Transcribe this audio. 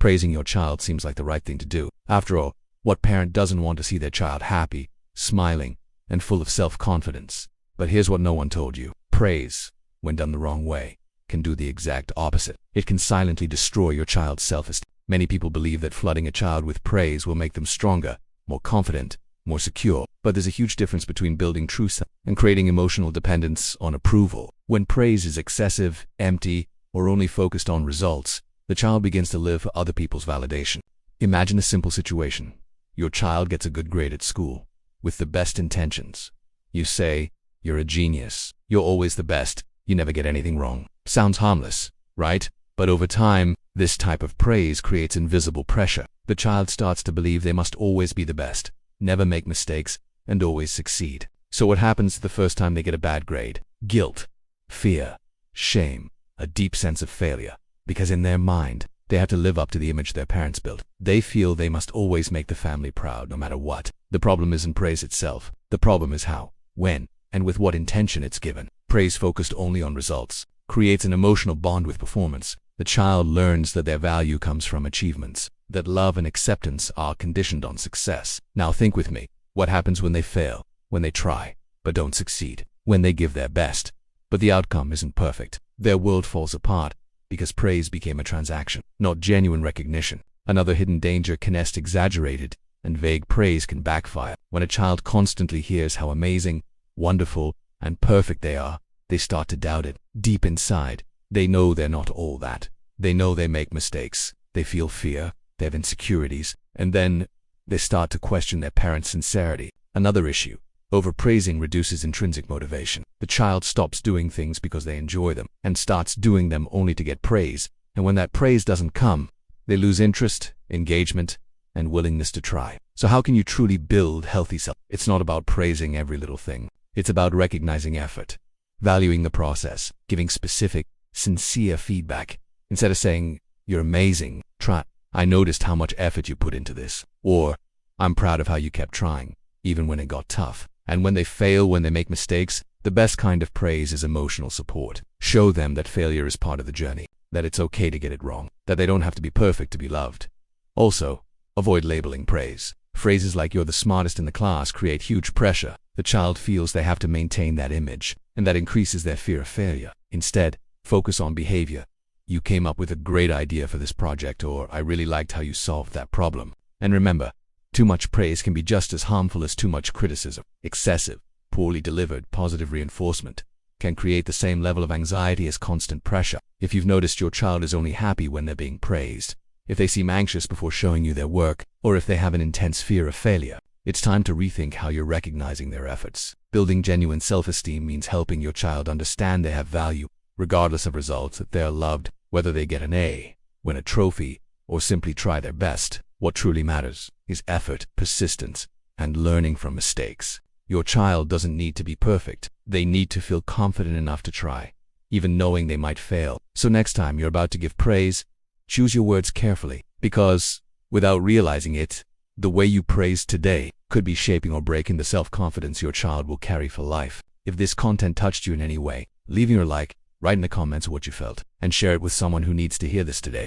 Praising your child seems like the right thing to do. After all, what parent doesn't want to see their child happy, smiling, and full of self-confidence? But here's what no one told you. Praise, when done the wrong way, can do the exact opposite. It can silently destroy your child's self-esteem. Many people believe that flooding a child with praise will make them stronger, more confident, more secure. But there's a huge difference between building true self and creating emotional dependence on approval. When praise is excessive, empty, or only focused on results, the child begins to live for other people's validation. Imagine a simple situation. Your child gets a good grade at school, with the best intentions. You say, "You're a genius. You're always the best. You never get anything wrong." Sounds harmless, right? But over time, this type of praise creates invisible pressure. The child starts to believe they must always be the best, never make mistakes, and always succeed. So what happens the first time they get a bad grade? Guilt, fear, shame, a deep sense of failure. Because in their mind, they have to live up to the image their parents built. They feel they must always make the family proud no matter what. The problem isn't praise itself. The problem is how, when, and with what intention it's given. Praise focused only on results creates an emotional bond with performance. The child learns that their value comes from achievements, that love and acceptance are conditioned on success. Now think with me. What happens when they fail, when they try, but don't succeed, when they give their best, but the outcome isn't perfect? Their world falls apart because praise became a transaction, not genuine recognition. Another hidden danger: exaggerated and vague praise can backfire. When a child constantly hears how amazing, wonderful, and perfect they are, they start to doubt it. Deep inside, they know they're not all that. They know they make mistakes. They feel fear, they have insecurities, and then they start to question their parents' sincerity. Another issue: overpraising reduces intrinsic motivation. The child stops doing things because they enjoy them and starts doing them only to get praise. And when that praise doesn't come, they lose interest, engagement, and willingness to try. So how can you truly build healthy self? It's not about praising every little thing. It's about recognizing effort, valuing the process, giving specific, sincere feedback. Instead of saying, "You're amazing, try. I noticed how much effort you put into this." Or, "I'm proud of how you kept trying, even when it got tough." And when they fail, when they make mistakes, the best kind of praise is emotional support. Show them that failure is part of the journey, that it's okay to get it wrong, that they don't have to be perfect to be loved. Also, avoid labeling praise. Phrases like "you're the smartest in the class" create huge pressure. The child feels they have to maintain that image, and that increases their fear of failure. Instead, focus on behavior. "You came up with a great idea for this project," or "I really liked how you solved that problem." And remember, too much praise can be just as harmful as too much criticism. Excessive, poorly delivered positive reinforcement can create the same level of anxiety as constant pressure. If you've noticed your child is only happy when they're being praised, if they seem anxious before showing you their work, or if they have an intense fear of failure, it's time to rethink how you're recognizing their efforts. Building genuine self-esteem means helping your child understand they have value, regardless of results, that they are loved, whether they get an A, win a trophy, or simply try their best. What truly matters is effort, persistence, and learning from mistakes. Your child doesn't need to be perfect. They need to feel confident enough to try, even knowing they might fail. So next time you're about to give praise, choose your words carefully, because, without realizing it, the way you praise today could be shaping or breaking the self-confidence your child will carry for life. If this content touched you in any way, leave your like, write in the comments what you felt, and share it with someone who needs to hear this today.